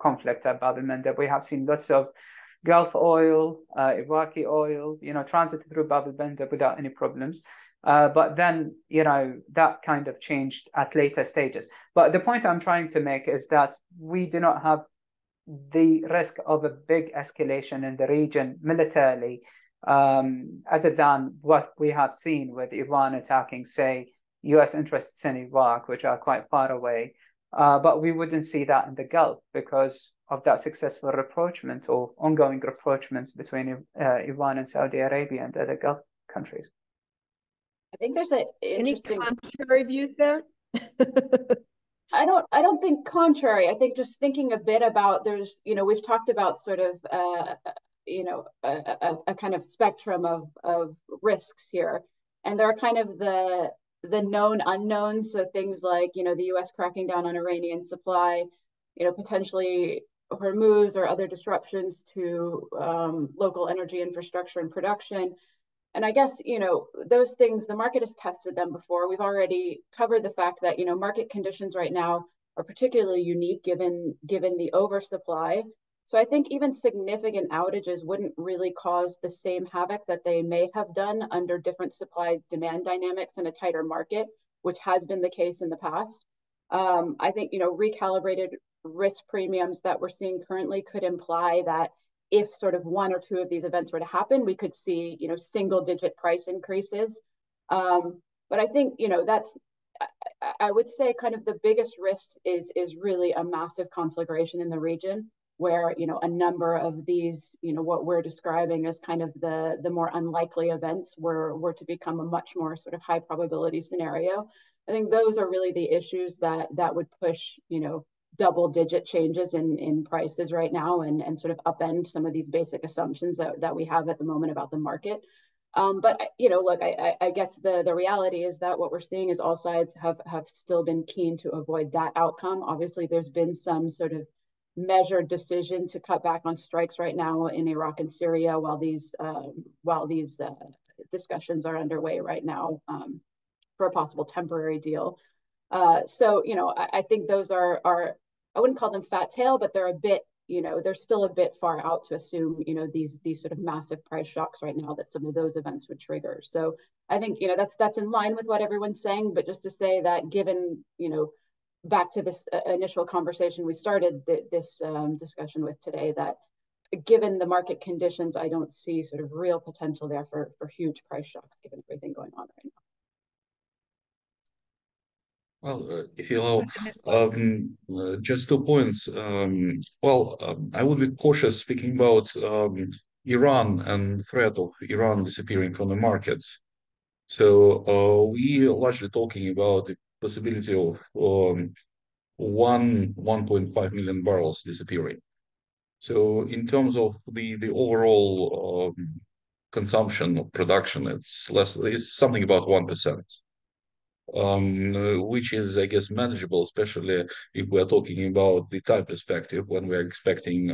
conflict at Bab el-Mandeb, we have seen lots of Gulf oil, Iraqi oil, transit through Bab el-Mandeb without any problems. But then, that kind of changed at later stages. But the point I'm trying to make is that we do not have the risk of a big escalation in the region militarily, other than what we have seen with Iran attacking, say, US interests in Iraq, which are quite far away. But we wouldn't see that in the Gulf because of that successful rapprochement or ongoing rapprochements between Iran and Saudi Arabia and other Gulf countries. I think there's any contrary views there. I don't think contrary. I think just thinking a bit about there's, we've talked about sort of, a kind of spectrum of risks here. And there are kind of the known unknowns. So things like, the US cracking down on Iranian supply, potentially Hormuz or other disruptions to local energy infrastructure and production. And I guess, those things, the market has tested them before. We've already covered the fact that, market conditions right now are particularly unique given the oversupply. So I think even significant outages wouldn't really cause the same havoc that they may have done under different supply demand dynamics in a tighter market, which has been the case in the past. I think, recalibrated risk premiums that we're seeing currently could imply that if sort of one or two of these events were to happen, we could see, single digit price increases. But I think, I would say kind of the biggest risk is really a massive conflagration in the region where, a number of these, what we're describing as kind of the more unlikely events were to become a much more sort of high probability scenario. I think those are really the issues that would push, double-digit changes in prices right now and sort of upend some of these basic assumptions that we have at the moment about the market. But look, I guess the reality is that what we're seeing is all sides have still been keen to avoid that outcome. Obviously, there's been some sort of measured decision to cut back on strikes right now in Iraq and Syria while these discussions are underway right now for a possible temporary deal. So, I think those are, I wouldn't call them fat tail, but they're a bit, they're still a bit far out to assume, these sort of massive price shocks right now that some of those events would trigger. So I think, that's in line with what everyone's saying, but just to say that given, back to this initial conversation we started this discussion with today, that given the market conditions, I don't see sort of real potential there for huge price shocks given everything going on right now. Well, if you allow, just 2 points. I would be cautious speaking about Iran and threat of Iran disappearing from the market. So we are largely talking about the possibility of 1.5 million barrels disappearing. So in terms of the overall consumption of production, it's something about 1%. Which is, I guess, manageable, especially if we're talking about the time perspective when we're expecting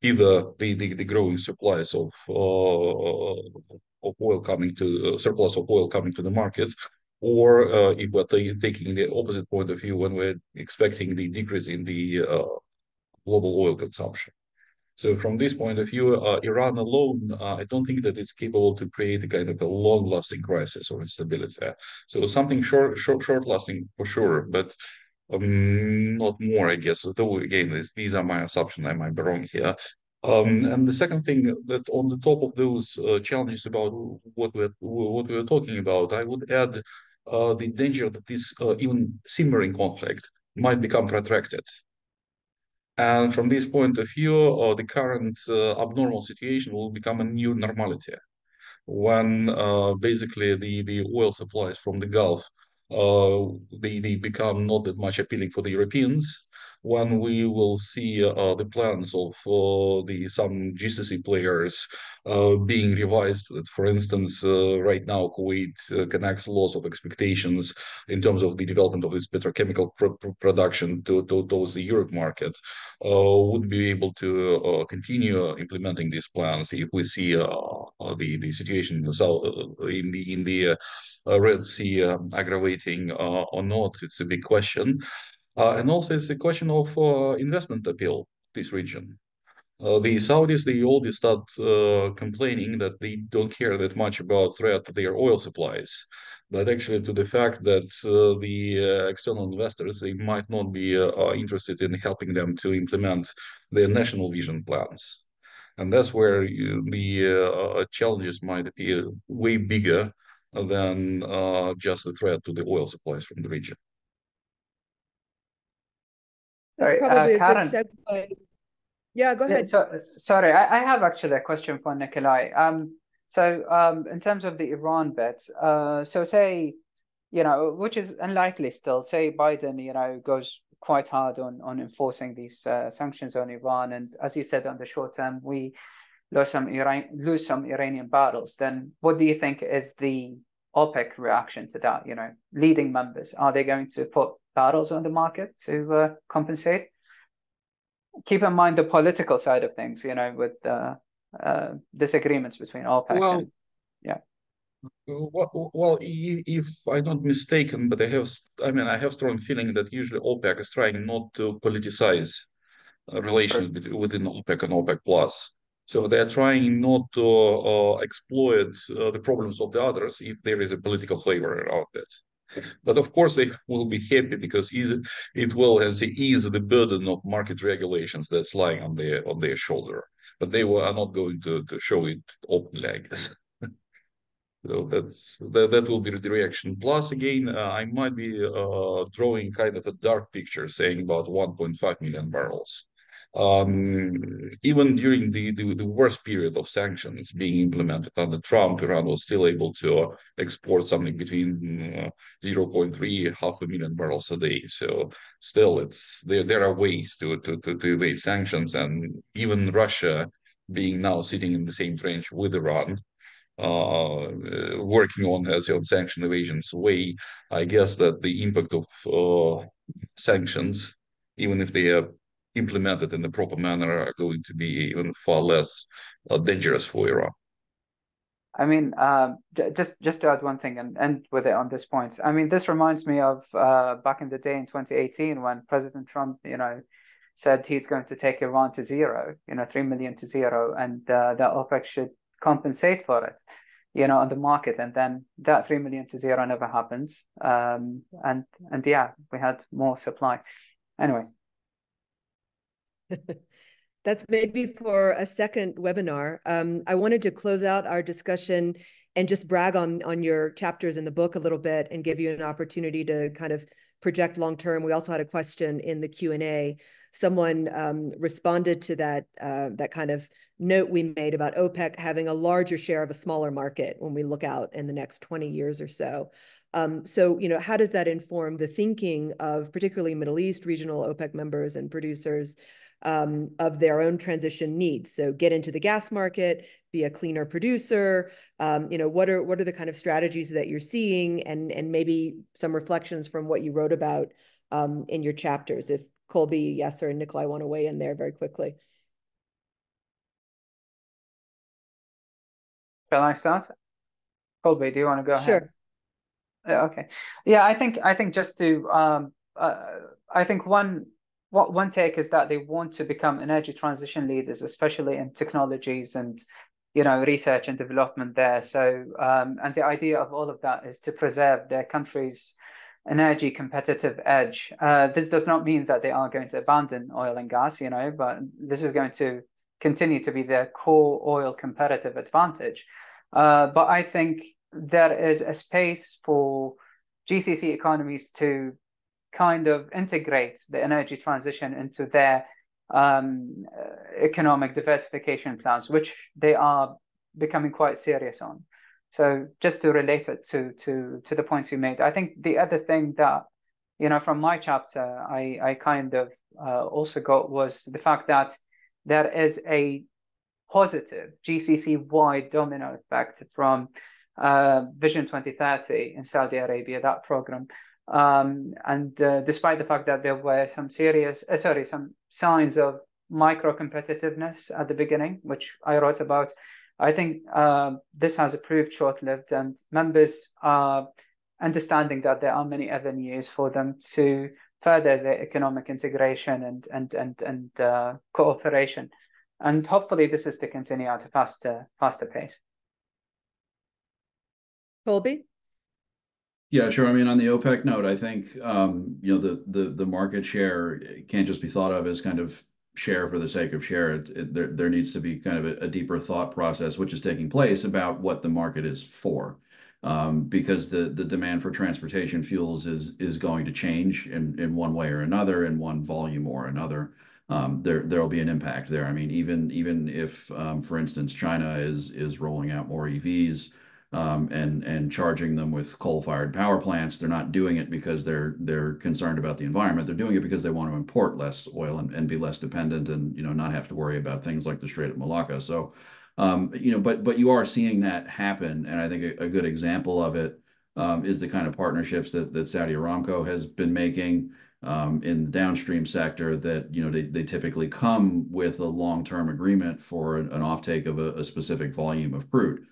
either the growing supplies of oil coming to surplus of oil coming to the market, or if we're taking the opposite point of view when we're expecting the decrease in the global oil consumption. So from this point of view, Iran alone, I don't think that it's capable to create a kind of a long-lasting crisis or instability. So something short-lasting for sure, but not more, I guess. Though again, these are my assumptions. I might be wrong here. And the second thing that on the top of those challenges about what we're talking about, I would add the danger that this even simmering conflict might become protracted. And from this point of view, the current abnormal situation will become a new normality when basically the oil supplies from the Gulf they become not that much appealing for the Europeans. When we will see the plans of some GCC players being revised, for instance, right now Kuwait connects lots of expectations in terms of the development of its petrochemical production towards the Europe market, would be able to continue implementing these plans if we see the situation in the south in the Red Sea aggravating or not. It's a big question. And also it's a question of investment appeal, this region. The Saudis, they always start complaining that they don't care that much about threat to their oil supplies, but actually to the fact that the external investors, they might not be interested in helping them to implement their national vision plans. And that's where the challenges might appear way bigger than just the threat to the oil supplies from the region. That's probably a good segue. Yeah, go ahead. Sorry, I have actually a question for Nikolai. So in terms of the Iran bit, so say, which is unlikely still. Say Biden, goes quite hard on enforcing these sanctions on Iran, and as you said, on the short term, we lose some Iranian barrels. Then what do you think is the OPEC reaction to that? Leading members, are they going to put barrels on the market to compensate? Keep in mind the political side of things, with disagreements between OPEC and yeah. Well, if I'm not mistaken, but I have strong feeling that usually OPEC is trying not to politicize relations within OPEC and OPEC Plus. So they're trying not to exploit the problems of the others if there is a political flavor around it. But of course, they will be happy because it will ease the burden of market regulations that's lying on their shoulder. But they are not going to show it openly, I guess. So that will be the reaction. Plus, again, I might be drawing kind of a dark picture, saying about 1.5 million barrels. Even during the worst period of sanctions being implemented under Trump, Iran was still able to export something between 0.3, half a million barrels a day. So still, there are ways to evade sanctions, and even Russia being now sitting in the same trench with Iran, working on its own sanction evasions way, I guess that the impact of sanctions, even if they are implemented in the proper manner, are going to be even far less dangerous for Iran. I mean, just to add one thing and end with it on this point. I mean, this reminds me of back in the day in 2018 when President Trump, said he's going to take Iran to zero, 3 million to zero, and that OPEC should compensate for it, on the market. And then that 3 million to zero never happened. And yeah, we had more supply. Anyway. That's maybe for a second webinar. I wanted to close out our discussion and just brag on your chapters in the book a little bit and give you an opportunity to kind of project long term. We also had a question in the Q&A. Someone responded to that kind of note we made about OPEC having a larger share of a smaller market when we look out in the next 20 years or so. So, how does that inform the thinking of particularly Middle East regional OPEC members and producers of their own transition needs? So get into the gas market, be a cleaner producer. What are the kind of strategies that you're seeing, and maybe some reflections from what you wrote about in your chapters? If Colby, Yasser, and Nikolai want to weigh in there very quickly. Shall I start? Colby, do you want to go ahead? Sure. Okay. Yeah, I think just to I think one take is that they want to become energy transition leaders, especially in technologies and research and development there. So and the idea of all of that is to preserve their country's energy competitive edge. This does not mean that they are going to abandon oil and gas, but this is going to continue to be their core oil competitive advantage. But I think there is a space for GCC economies to kind of integrate the energy transition into their economic diversification plans, which they are becoming quite serious on. So just to relate it to the points you made, I think the other thing that, from my chapter, I kind of also got was the fact that there is a positive GCC-wide domino effect from Vision 2030 in Saudi Arabia, that program. And despite the fact that there were some signs of micro competitiveness at the beginning, which I wrote about, I think this has proved short-lived, and members are understanding that there are many avenues for them to further their economic integration and cooperation. And hopefully this is to continue at a faster pace. Colby? Yeah, sure. I mean, on the OPEC note, I think the market share can't just be thought of as kind of share for the sake of share. There needs to be kind of a deeper thought process, which is taking place about what the market is for, because the demand for transportation fuels is going to change in one way or another, in one volume or another. There'll be an impact there. I mean, even if, for instance, China is rolling out more EVs. and charging them with coal-fired power plants. They're not doing it because they're concerned about the environment. They're doing it because they want to import less oil and be less dependent, and not have to worry about things like the Strait of Malacca. So, but you are seeing that happen, and I think a good example of it is the kind of partnerships that Saudi Aramco has been making in the downstream sector, that they typically come with a long-term agreement for an offtake of a specific volume of crude.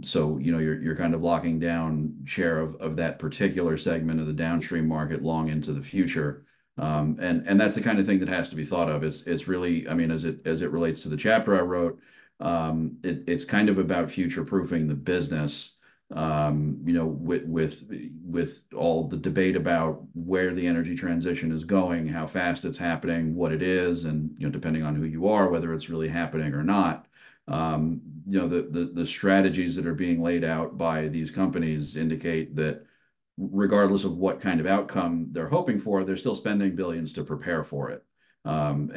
So you're kind of locking down share of that particular segment of the downstream market long into the future. And that's the kind of thing that has to be thought of. It's really, I mean, as it relates to the chapter I wrote, it's kind of about future-proofing the business. With all the debate about where the energy transition is going, how fast it's happening, what it is, and depending on who you are, whether it's really happening or not. The strategies that are being laid out by these companies indicate that regardless of what kind of outcome they're hoping for, they're still spending billions to prepare for it. And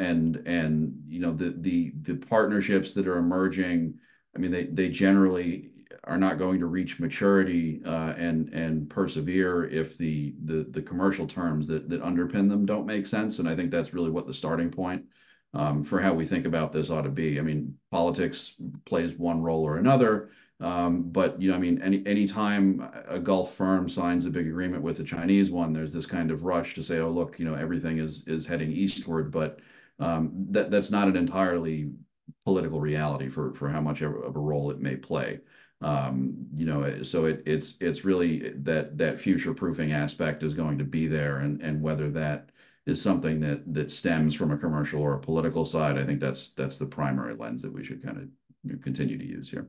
the partnerships that are emerging, I mean, they generally are not going to reach maturity and persevere if the commercial terms that underpin them don't make sense. And I think that's really what the starting point for how we think about this ought to be. I mean, politics plays one role or another, but I mean, any time a Gulf firm signs a big agreement with a Chinese one, there's this kind of rush to say, oh, look, everything is heading eastward, but that's not an entirely political reality for how much of a role it may play. So it's really that future-proofing aspect is going to be there, and whether that is something that stems from a commercial or a political side, I think that's the primary lens that we should kind of continue to use here.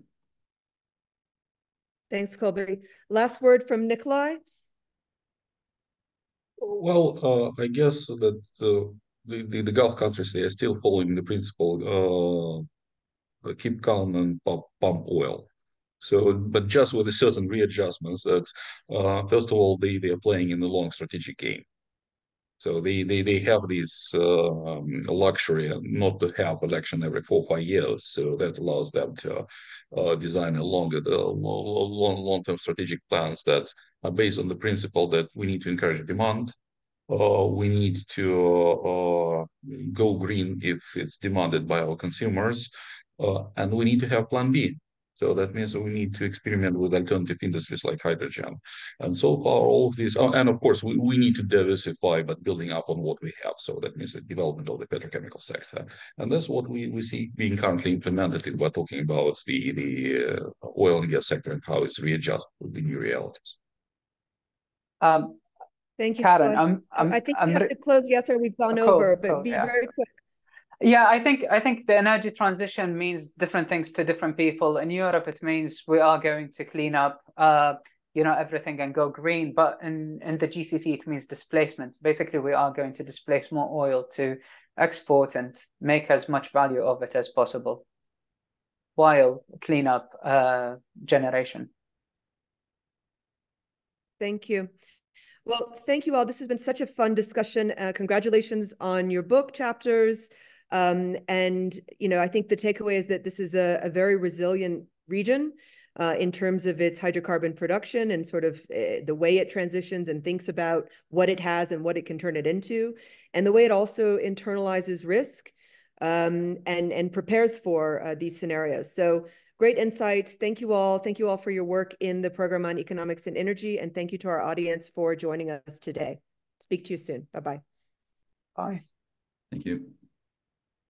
Thanks, Colby. Last word from Nikolai. Well, I guess that the Gulf countries, they are still following the principle, keep calm and pump oil. So, but just with a certain readjustments that, first of all, they are playing in the long strategic game. So they have this luxury not to have election every 4 or 5 years. So that allows them to design a long-term strategic plans that are based on the principle that we need to encourage demand. We need to go green if it's demanded by our consumers, and we need to have plan B. So that means we need to experiment with alternative industries like hydrogen. And so far, all of these, and of course, we need to diversify, but building up on what we have. So that means the development of the petrochemical sector. And that's what we see being currently implemented if we're talking about the oil and gas sector and how it's readjusted with the new realities. Thank you, Karen. I think we have to close. Yes, sir. We've gone over, but be very quick. Yeah, I think the energy transition means different things to different people. In Europe, it means we are going to clean up, everything and go green. But in the GCC, it means displacement. Basically, we are going to displace more oil to export and make as much value of it as possible, while clean up generation. Thank you. Well, thank you all. This has been such a fun discussion. Congratulations on your book chapters. And, I think the takeaway is that this is a very resilient region in terms of its hydrocarbon production and sort of the way it transitions and thinks about what it has and what it can turn it into, and the way it also internalizes risk and prepares for these scenarios. So great insights. Thank you all. Thank you all for your work in the program on economics and energy. And thank you to our audience for joining us today. Speak to you soon. Bye-bye. Bye. Thank you.